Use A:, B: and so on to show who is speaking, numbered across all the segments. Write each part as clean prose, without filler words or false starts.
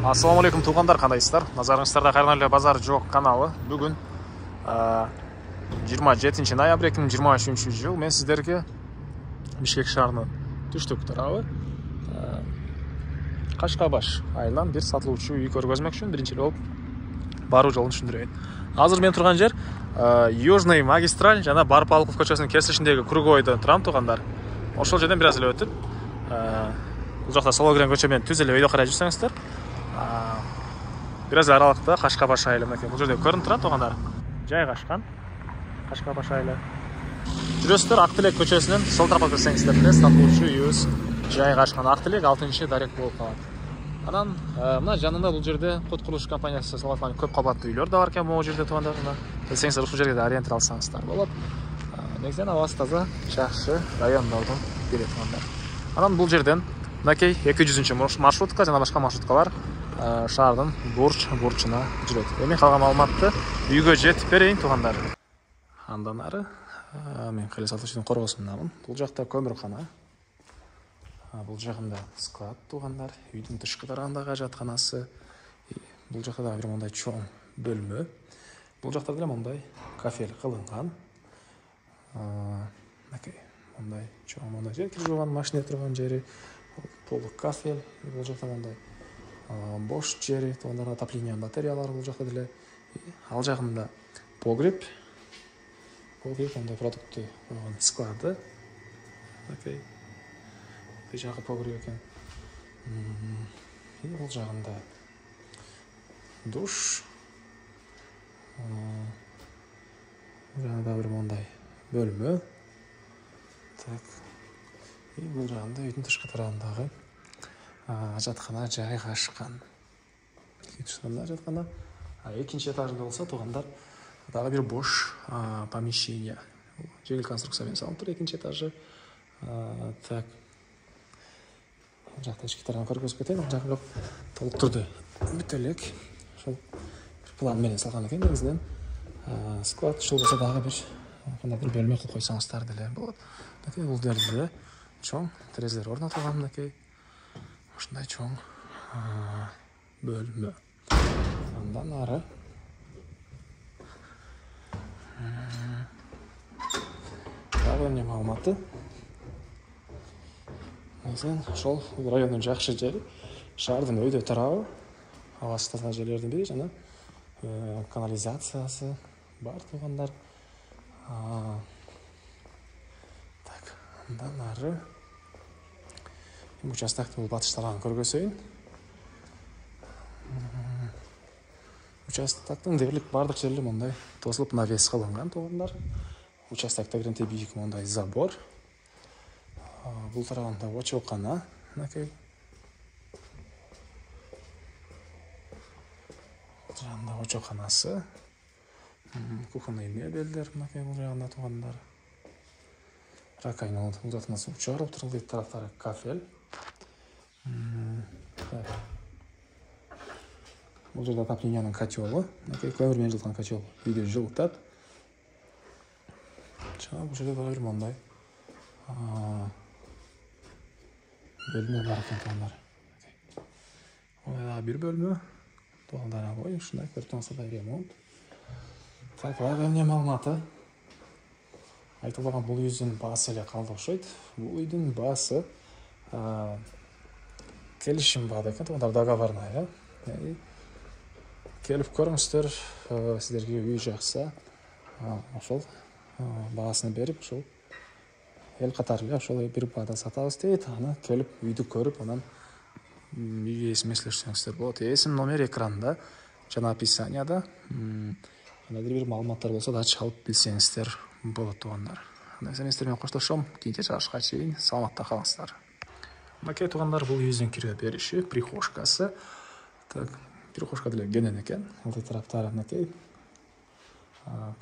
A: Ассалаумағалейкум туғандар, қандайсыздар? Назарыңыздарда Қайран базар жоқ каналы. Бүгін 27 ноябрь 2023 жыл мен сіздерге Бишкек шаарынын түштүк тарабы Кашкабаш айылынан бир сатылуучу үй көргөзмөкчүмүн. Биринчи болуп баруу жолун түшүндүрөйүн. Азыр мен турган жер Южный магистраль жана Барпалыков көчөсүнүн кесилишиндеги кругойдо турам туғандар. Ошол жерден бир аз эле өтүп, бул жакта Сологрен көчө менен түз эле өйдө карай жүрсөңүздөр, бир аз аралыкта Кашкабаш айылы мынакей бул жерде көрүнүп турат туғандар. Жайгашкан Кашкабаш айылы. Жүрөсүздөр Ак Тилек көчөсүнүн сол тарапка көрсөңүздөр эле сатылуучу үйүбүз жайгашкан. Ак Тилек 6-дарек болуп калат. Анан мына жанында бул жерде Кут курулуш компаниясы салган көп кабаттуу үйлөр да бар экен могу жерде тугандар. Келсеңиздер ушул жерге да ориентир алсаңыздар болот. Негизинен абасы таза, жакшы райондордун бири тугандар. Анан бул жерден мынакей 200 маршрутка жана башка маршруткалар шаардын бурчуна жүрөт. Эми калган маалыматты үйгө жетип берейин тугандар. Андан ары мен кайра сатуучунун коргосундамын. Бул жакта көмүркана. Бул жагында склад тугандар. Үйдүн тышкы тарабындагы ажатканасы. Бул жакта да бир мындай чоң бөлмө. Бул жакта деле мындай кафель кылынган. Мынакей мындай чоң мындай жер жууган машина турган жери, полук кафель. Бул жакта мындай бош жери, тугандар отопление батареялары бул жакта деле. Ал жагында погреб. Погреб мындай продукты койгон склады. Мынакей жагы погреб экен. Бул жагында душ. Жагында бир мындай бөлмө. Так. Бул жагында үйдүн тышкы тарабындагы ажаткана жайгашкан. Ажаткана. Экинчи этажында болсо тугандар дагы бир бош помещение. Жеңил конструкция менен салынып тур экинчи этажы. Так. Жакта ички тарабын көргөзүп кетейин. Бул жагы толук турду бүт элек. Ошол план менен салган экен негизинен. Склад ушул болсо дагы бир кандайдыр бөлмө кылып койсоңуздар деле болот. Мынакей бул жерде чоң терезелер орнотулган мынакей. Ушундай чоң бөлмө. Андан ары дагы эмне маалыматы? Негизинен ошол райондун жакшы жери, шаардын өйдө тарабы, абасы таза жерлердин бири жана канализациясы бар тугандар. Так, андан ары участоктун батыш тарабын көргөзөйүн. Участоктун дээрлик бардык жери мындай тосулуп навес кылынган тугандар. Участокто гранте бийик мындай забор. Бул тарабында очокана, мынакей. Жагында очоканасы. Кухонный мебелдер мынакей бул жагында тугандар. Ракайна удатына суу чыгарып турулду, тараптары кафель. Бул жерде отоплениянын котелу, мынакей көмүр менен жылыткан котел үйдү жылытат. Жана бул жерде дагы бир мындай бөлмө бар экен тугандар. Дагы бир бөлмө. Тугандар ой, ушундай көрүп турсаңыздар ремонт. Так, дагы эмне маалыматы? Айтылган бул үйдүн баасы эле калды окшойт. Бул үйдүн баасы келишим баада экен тугандар, договорная. Келип көрүңүздөр, сиздерге үй жакса, ошол баасын берип, ошол эл катары эле ошол бир баада сатабыз дейт. Аны келип үйдү көрүп, анан үй ээсине сүйлөшсөңүздөр болот. Эсим номер экранда жана описанияда. Кандайдыр бир маалыматтар болсо да чалып билсеңиздер болот тугандар. Анда мен сиздер менен коштошом. Кийинки чыгышка чейин саламатта калыңыздар. Мынакей тугандар, бул үйүбүздүн кирүү бериши, прихожкасы. Так, прихожка деле кенен экен. Алты тараптары мынакей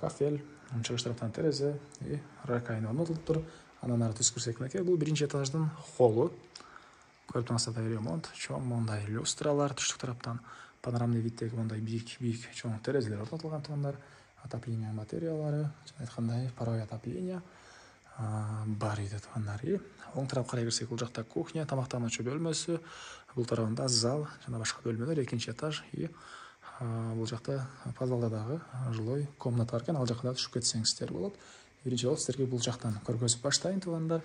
A: кафель, чыгыш тараптан терезе и ракайна орнотулуп тур. Анан ары түскүрсөк мынакей бул биринчи этаждын холлу. Көрүп турсаңыздар ремонт, чоң мындай люстралар түштүк тараптан, панорамный виддеги мындай бийик чоң терезелер орнотулган тугандар. Отопление батареялары, жана айткандай паровой отопление. бар үйде туғандар. Оң тарапқа қарай кірсек, бұл жақта кухня, тамақтанушы бөлмесі, бұл тарafında зал, жана башка бөлмелер, екінші этаж. Бұл жақта подвалдадағы жилой комната бар екен, ал жаққа да түшіп кетсеңіздер болады. Бірінші болып сіздерге бұл жақтан көргөзүп баштайын туғандар.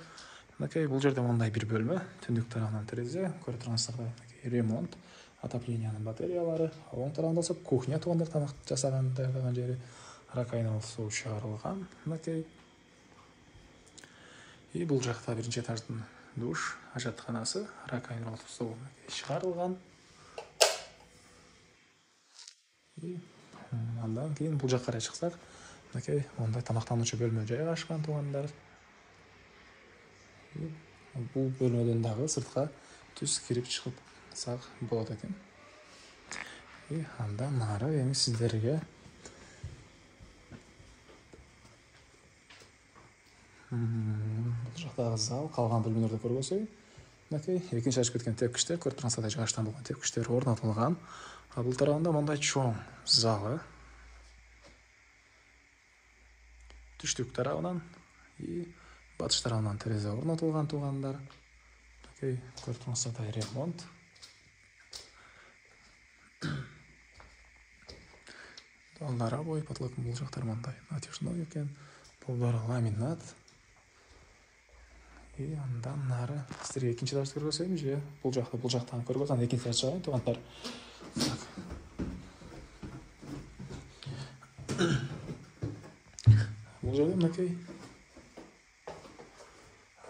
A: Мынакей бұл жерде мындай бір бөлме, түндік тарafынан терезе, көріп тұрғансыздар ремонт, отопленияның батареялары. Оң тарafында болса кухня туғандар, тамақ жасаған жері, ракайналы су шығарылған. Мынакей. И бұл жақта бірінші этаждың душ, ажатханасы, ракайналы су шығарылған. И андан кейін бұл жаққа қарай шықсақ, мынакей ондай тамақтанушы бөлме жайғашқан туғандар. Бұл бөлмеден дағы сыртқа түс кіріп шығып болады екен. И андан ары эми сіздерге бұл жақтағы зал, қалған бөлмелерді көргөзейін. Мынакей екінші ашып кеткен тепкіштер, көріп тұрғансыздар жағаштан болған тепкіштер орнатылған. Бұл тарafında мындай чоң залы. Түштік тарafынан и батыш тарafынан терезе орнатылған туғандар. Такой көріп тұрғансыздар ремонт. Далдар обой, потолок бұл жақтар мындай натяжной екен. Полдары ламинат. И андан нары сіздерге екінші этажды көргөзейін же бұл жақтан көргөзген екінші этаж шығайын туғандар. Бұл жерде мынакей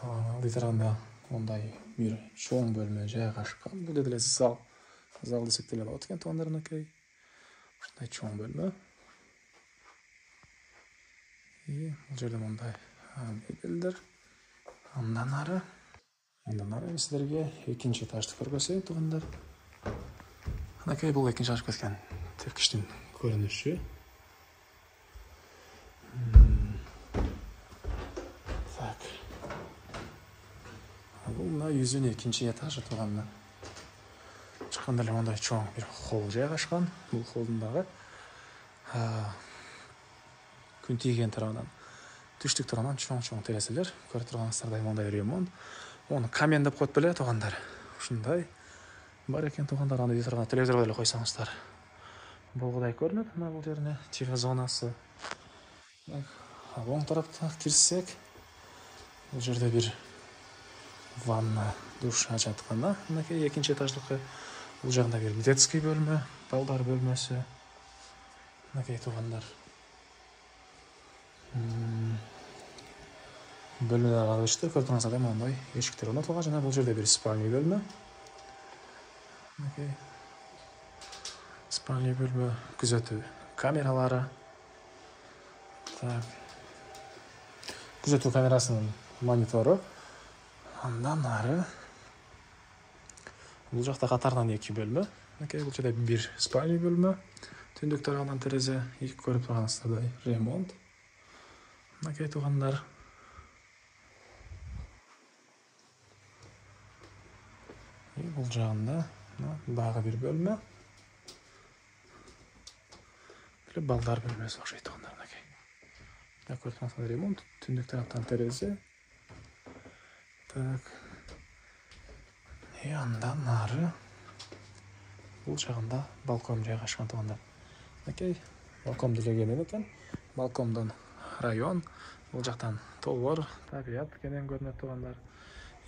A: алды тарafında ондай бір чоң бөлме жайғашқан. Бұл жерде зал десек те болады екен туғандар. Мынакей ушундай чоң бөлме. И бұл жерде мындай мебелдер. Андан ары сіздерге екінші этажды көргөзейін туғандар. Мынакей бұл екінші ашып кеткен тепкіштің көрініші. Так. Бұл мына 102-ші этажы туғандар. Шыққанда мындай чоң бір холл жайғашқан. Бұл холлындағы күн тиген тарafынан түштік тарafынан чоң терезелер. Көріп тұрғансыздардай мындай ремонт. Оны камен деп қойып біле туғандар. Ушундай бар екен туғандар. Аны тұрған телевизорға деле қойсаңыздар. Бұлғыдай көрінеді. Мына бұл жеріне тихо зонасы. Оң тарапта кірсек, бұл жерде бір ванна, душ ажатқаны. Мынакей екінші этаждықы. Бұл жағында бір детский бөлме, балдар бөлмесі. Мынакей туғандар. Бөлмелер алышты, көріп тұрғансыздар мындай ешіктер орнатылған. Жана бұл жерде бір спальный бөлме. Мынакей спальный бөлме, күзету камералары. Так. Күзету камерасының мониторы. Андан ары бұл жақта қатарынан екі бөлме. Бұл жерде бір спальный бөлме. Түндік тарafынан терезе, екі көріп тұрғансыздардай ремонт. Мынакей туғандар. Бұл жағында дағы бір бөлме. Балдар бөлмесі оқшайды туғандар. Көріп тұрғансыздар ремонт. Түндік тараптан терезе. Так. Андан ары бұл жағында балкон жайғашқан туғандар. Балкон делеген екен. Балкондан район. Бұл жақтан толор, табият кенен көрінеді туғандар.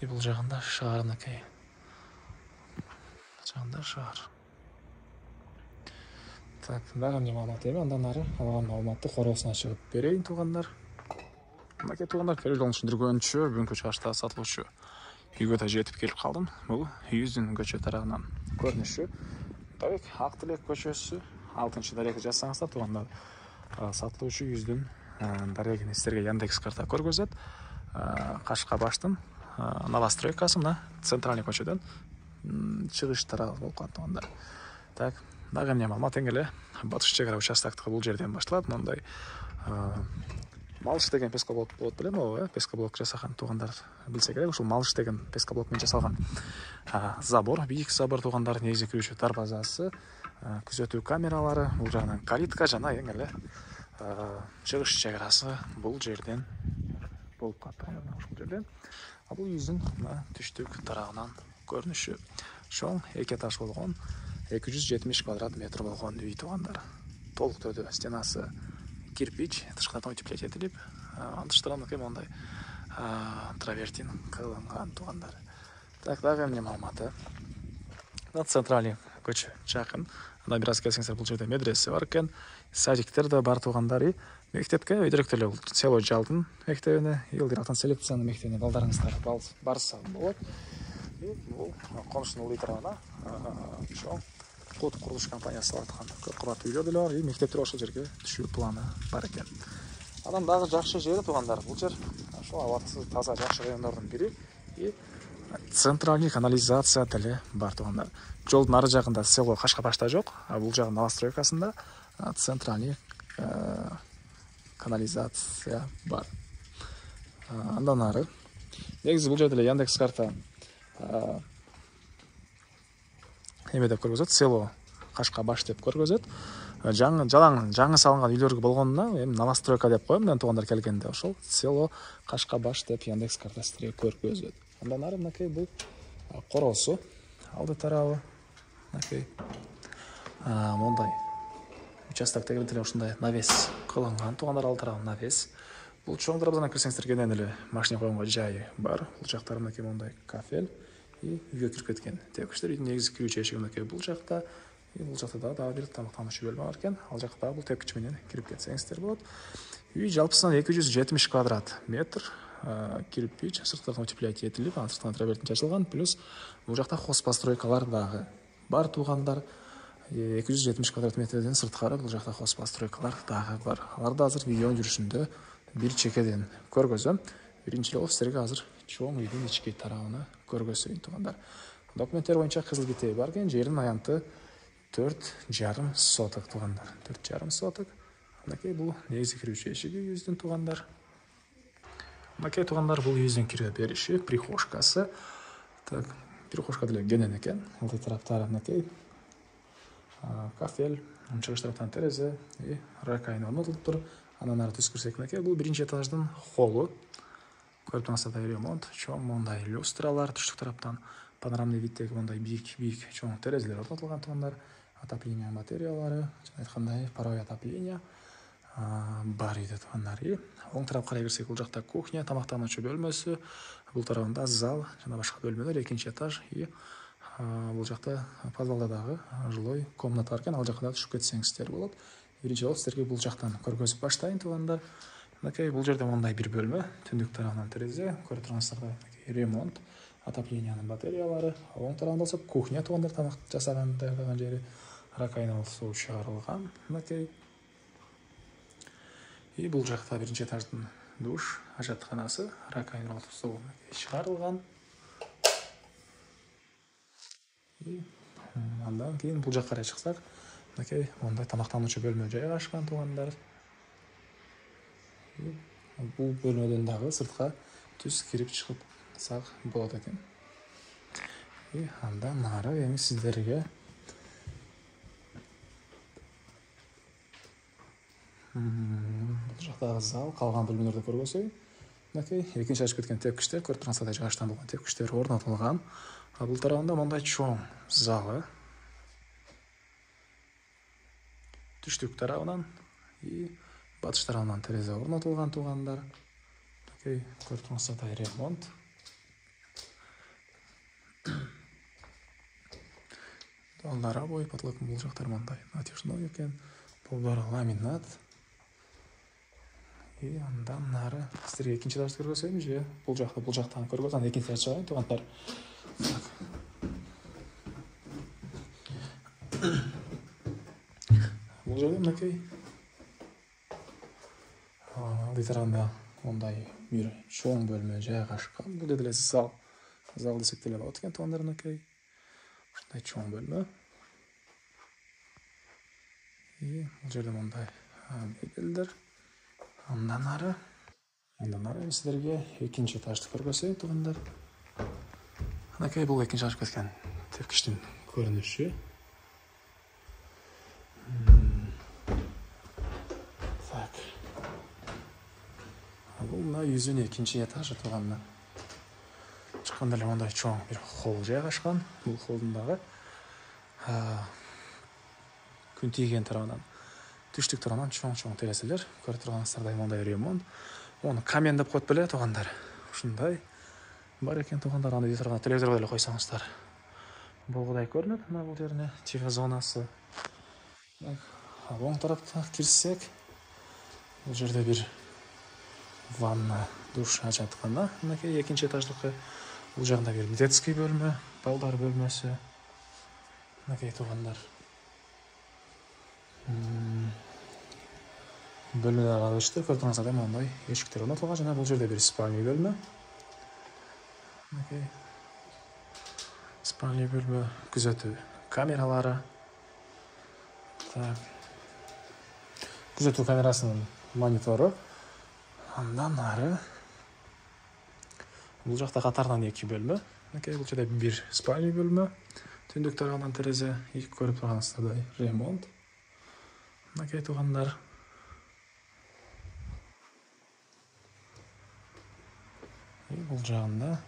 A: Бұл жағында шағар. Жағында шағар. Так, дағы не мағлумат еме, андан ары алған мағлуматты қорғысына шығып берейін туғандар. Мынакей туғандар, келер жолын түсіндіргенше, бүгінгі чаршыда сатылушы үйге де жетіп келіп қалдым. Бұл үйіздің көше тарағынан көрініші. Дарек, Ақтілек көшесі, 6-шы дарегі жазсаңыздар туғандар. Сатылушы үйіздің дарегін сіздерге Яндекс карта көргөзет. Қашқабаштың новостройкасы мына центральный көшеден шығыш тарағы болып қалды туғандар. Так, дағы эмне маалымат эңеле батыш чегара участоктугу бул жерден башталат. Мындай малыш деген пескоблок болот, билем ооба, пескоблок жасаган туугандар билсе керек. Ушул малыш деген пескоблок менен жасалган забор, бийик забор туугандар, негизи кирүүчү дарбазасы, күзөтүү камералары, бул жагынан калитка жана эң эле чыгыш чегарасы бул жерден болуп калат ушул жерден. Бул үйүздүн түштүк тарабынан көрүнүшү. Чоң эки этаж болгон 270 квадрат метр болгон үй туугандар. Толук түрдө стенасы кирпич, тышкы утеплять этилип, тыштан мондай травертин кылынган туугандар. Так, дагы эмне маалыматы? Центральный көчө жакын. Анда бир аз келсеңиздер, бул жерде медресе бар экен, садиктер да бар туугандар. Мектепке өйдөрөктөр эле село жалдын мектебине, Елдирактын селекциянын мектебине балдарыңыздар барса болот. Бул конуштун ылдый тарабына чоң кут курулуш компаниясы салып аткан көп кабаттуу үйлөр деле бар, мектептер ошол жерге түшүү планы бар экен. Анан дагы жакшы жери туугандар, бул жер ошол абасы таза жакшы райондордун бири. Центральный канализация деле бар туугандар. Жолдун ары жагында село Кашкабашта жок, а бул жагы новостройкасында центральный канализация бар. Андан ары негизи бул жерде эле Яндекс карта эме деп көргөзөт, село Кашкабаш деп көргөзөт. Жаңы салынган үйлөр болгонуна эми новостройка деп коем, мен туугандар келгенде ошол село Кашкабаш деп Яндекс картасында көргөзөт. Андан ары мынакей бул коросу, алды тарабы мынакей мондай участок тегерек эле ушундай навес кылынган туугандар, алды тарабы навес. Бул чоң дарбазадан кирсеңиздер кенен эле машина койгонго жайы бар. Бул жактары мынакей мондай кафель үйгө кирип кеткен тепкичтер. Үйдүн негизги кирүүчү эшиги мынакей бул жакта. Бул жакта дагы бир тамактануучу бөлмө бар экен. Ал жакта бул тепкич менен кирип кетсеңиздер болот. Үй жалпысынан 270 квадрат метр. Кирпич, сырттан утеплять этилип, сырттан травертин чачылган, плюс бул жакта хозпостройкалар дагы бар туугандар. 270 квадрат метрден сырткары бул жакта хозпостройкалар дагы бар. Аларды азыр видеонун жүрүшүндө бир чекеден көргөзөм. Биринчи эле силерге азыр чоң үйдүн ички тарабына көргөзөйүн туугандар. Документтер боюнча кызыл китеби бар экен, жердин аянты 4,5 соток туугандар. 4,5 соток. Мынакей бул негизи кирүүчү эшиги үйүздүн туугандар. Мынакей туугандар бул үйүздүн кире бериши, прихожкасы. Так, прихожка деле кенен экен. Алды тараптары мынакей кафель, чыгыш тараптан терезе и ракайна орнотулуптур. Андан ары түз кирсек мынакей бул биринчи этаждын холлу. Көрүп турсаңыздар, ремонт, чоң мондай люстралар түштүк тараптан, панорамный виддеги мондай бийик чоң терезелер орнотулган туугандар. Отопление батареялары, жана айткандай паровой отопление бар үйдө туугандар. Оң тарапка карай кирсек, бул жакта кухня, тамактануучу бөлмөсү, бул тарабында зал жана башка бөлмөлөр, экинчи этаж. Бул жакта подвалда дагы жилой комната бар экен, ал жакка да түшүп кетсеңиздер болот. Биринчи жолу силерге бул жактан көргөзүп баштайын туугандар. Мынакей бул жерде мондай бир бөлмө, түндүк тарабынан терезе, көрүп тургансыздар, ремонт, отоплениянын батареялары. Оң тарабында болсо кухня туугандар, тамак жасаган даярдаган жери, ракайна суу чыгарылган. Мынакей и бул жакта биринчи этаждын душ, ажатканасы, ракайна суу чыгарылган. Андан кийин бул жакка карай чыксак, мынакей мондай тамактануучу бөлмө жайгашкан туугандар. Бул бөлмөдөн дагы сыртка түз кирип чыгсак болот экен. Андан ары эми сиздерге бул жактагы зал, калган бөлмөлөрдү көргөзөйүн. Мынакей экинчи ачып кеткен тепкичтер, көрүп турсаңыздар, жыгачтан болгон тепкичтер орнотулган. Бул тарабында мондай чоң залы. Түштүк тарабынан и батыш тарабынан терезе орнотулган туугандар. Мынакей көрүп турсаңыздар, ремонт. Доллар обои, потолок бул жактар мондай натяжной экен. Полдары ламинат. И андан ары силерге экинчи этажды көргөзөйүн же бул жактан көргөзөм, экинчи этаж чыгайын туугандар. Бул жерде мынакей алды тарабында мондай бир чоң бөлмө жайгашкан. Бул жерде эле зал десек деле болот экен туугандар, мынакей ушундай чоң бөлмө. И бул жерде мондай мебелдер. Андан ары силерге экинчи этажды көргөзөйүн туугандар. Мынакей бул экинчи ачып кеткен тепкичтин көрүнүшү. Так. Бул үйдүн экинчи этажы туугандар. Чыкканда эле мындай чоң бир холл жайгашкан. Бул холлдун дагы күн тийген тарабынан түштүк тарабынан чоң терезелер. Көрүп турганыңыздардай мындай ремонт. Оны камен деп коет беле туугандар. Ушундай бар экен туугандар. Аны үйдө турган телевизорго деле койсоңуздар болгудай көрүнөт. Мына бул жерине чиха зонасы. Оң тарапта кирсек, бул жерде бир ванна, душ ажаткана. Мынакей экинчи этаждыкы. Бул жагында бир детский бөлмө, балдар бөлмөсү. Мынакей туугандар. Бөлмөлөр алышты. Көрүп турганыңыздардай мындай эшиктер орнотулган жана бул жерде бир спальный бөлмө. Мынакей спальный бөлмө, күзөтүү камералары. Так. Күзөтүү камерасынын монитору. Андан ары бул жакта катардан 2 бөлмө. Мынакей бул жерде бир спальный бөлмө. Түндүк тарабынан терезе, көрүп турганыңыздардай ремонт. Мынакей туугандар. Бул жагында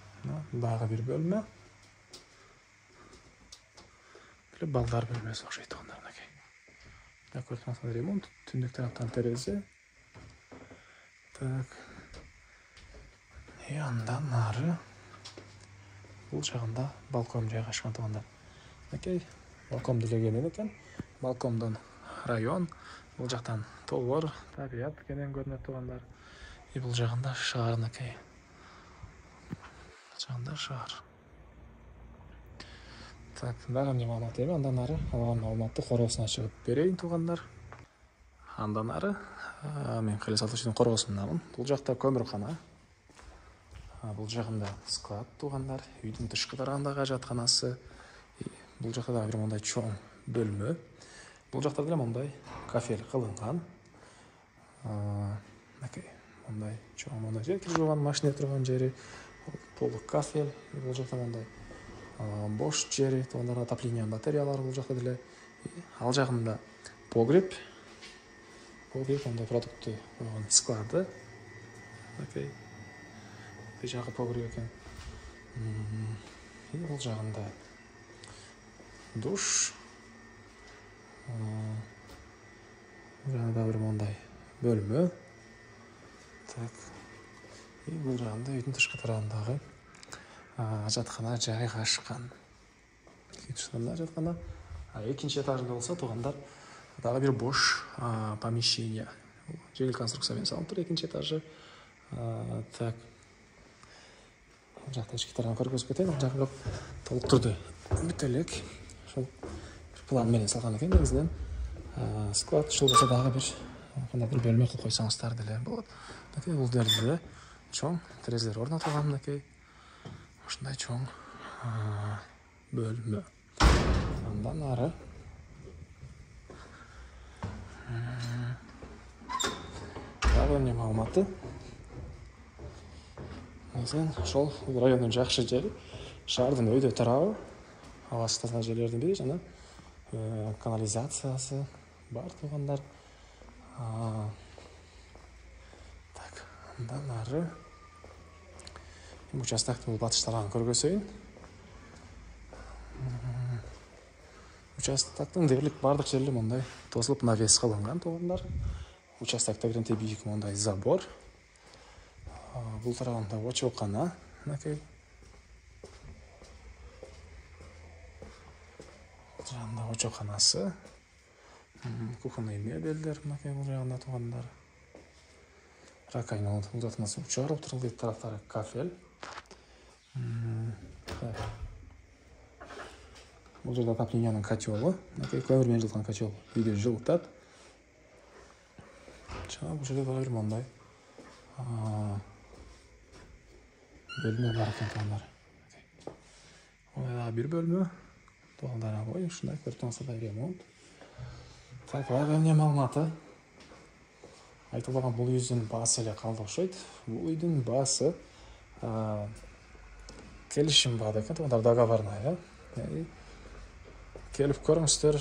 A: дагы бир бөлмө. Балдар бөлмөсү окшойт туугандар, мынакей. Көрүп турганыңыздардай ремонт, түндүк тараптан терезе. Так. Андан ары бул жагында балкон жайгашкан туугандар. Мынакей балкон делеген экен. Балкондон район, бул жактан тоолор, табият кенен көрүнөт туугандар. Бул жагында шаар, мынакей. Жагында шаар. Так, дагы эмне маалымат эми, андан ары алган маалыматты короосуна чыгып берейин туугандар. Андан ары мен Кале Сатушевдин коргосундамын. Бул жакта көмүркана. Бул жагында склад туугандар, үйдүн тышкы тарабындагы ажатканасы. Бул жакта дагы бир мындай чоң бөлмө. Бул жакта деле мындай кафель кылынган. Мынакей мындай чоң мындай жер жууган машина турган жери, толук кафель. Бул жакта мындай бош жери, туугандар, отоплениянын батареялары бул жакта деле. Ал жагында погреб. Погреб мындай продукты койгон склады. Мынакей. Бул жагы погреб экен. Бул жагында душ. Жагында бир мындай бөлмө. Так. Бул жагында үйдүн тышкы тарабындагы ажаткана жайгашкан. Ажаткана. Экинчи этажында болсо туугандар дагы бир бош помещение. Жеңил конструкция менен салынып тур экинчи этажы. Так. Бул жакта ички тарабын көргөзүп кетейин. Бул жагы толук түрдө бүт элек. Ошол план менен салган экен негизинен. Склад ушул болсо дагы бир кандайдыр бөлмө кылып койсоңуздар деле болот. Мынакей бул жерде чоң терезелер орнотулган, мынакей. Ушундай чоң бөлмө. Андан ары дагы эмне маалыматы? Негизинен ошол райондун жакшы жери, шаардын өйдө тарабы, абасы таза жерлердин бири жана канализациясы бар туугандар. Так, андан ары участоктун батыш тарабын көргөзөйүн. Участоктун дээрлик бардык жери мындай тосулуп навес кылынган туугандар. Участокто биринте бийик мындай забор. Бул тарабында очокана, мынакей. Жагында очоканасы. Кухонный мебелдер, мынакей бул жагында туугандар. Ракайна удатмасы учарып турулду, тараптары кафель. Бул жерде отоплениянын котелу, мынакей көмүр менен жылыткан котел үйдү жылытат. Жана бул жерде дагы бир мындай бөлмө бар экен туугандар. Дагы бир бөлмө. Туугандар ой, ушундай көрүп турсаңыздар ремонт. Так, дагы эмне маалыматы? Айтылган бул үйдүн баасы эле калды окшойт. Бул үйдүн баасы келишим баада экен туугандар, договорная. Келип көрүңүздөр,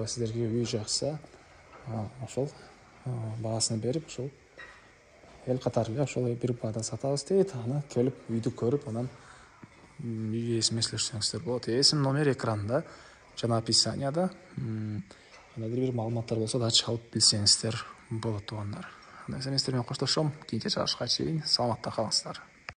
A: сиздерге үй жакса, ошол баасын берип, ошол эл катары эле ошол бир баада сатабыз дейт. Аны келип үйдү көрүп, анан үй ээсине сүйлөшсөңүздөр болот. Эсим, номер экранда жана описанияда. Кандайдыр бир маалыматтар болсо да чалып билсеңиздер болот туугандар. Анда эмесе мен сиздер менен коштошом. Кийинки чыгарышка чейин саламатта калыңыздар.